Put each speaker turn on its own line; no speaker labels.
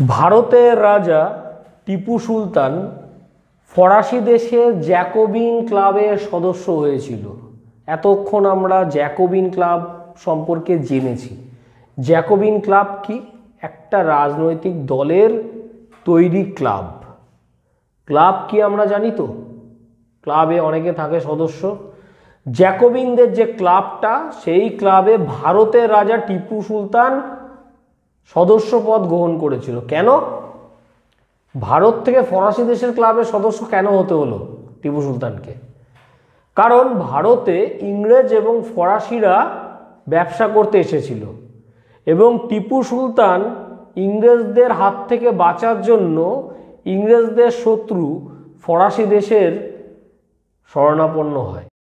ভারতের রাজা টিপু সুলতান ফরাসি দেশের জ্যাকোবিন ক্লাবের সদস্য হয়েছিল। এতক্ষণ আমরা জ্যাকোবিন ক্লাব সম্পর্কে জেনেছি। জ্যাকোবিন ক্লাব কি? একটা রাজনৈতিক দলের তৈরি ক্লাব। ক্লাব কি আমরা জানি তো, ক্লাবে অনেকে থাকে সদস্য। জ্যাকোবিনদের যে ক্লাবটা, সেই ক্লাবে ভারতের রাজা টিপু সুলতান সদস্যপদ গ্রহণ করেছিল। কেন? ভারত থেকে ফরাসি দেশের ক্লাবের সদস্য কেন হতে হলো টিপু সুলতানকে? কারণ ভারতে ইংরেজ এবং ফরাসিরা ব্যবসা করতে এসেছিল এবং টিপু সুলতান ইংরেজদের হাত থেকে বাঁচার জন্য ইংরেজদের শত্রু ফরাসি দেশের শরণাপন্ন হয়।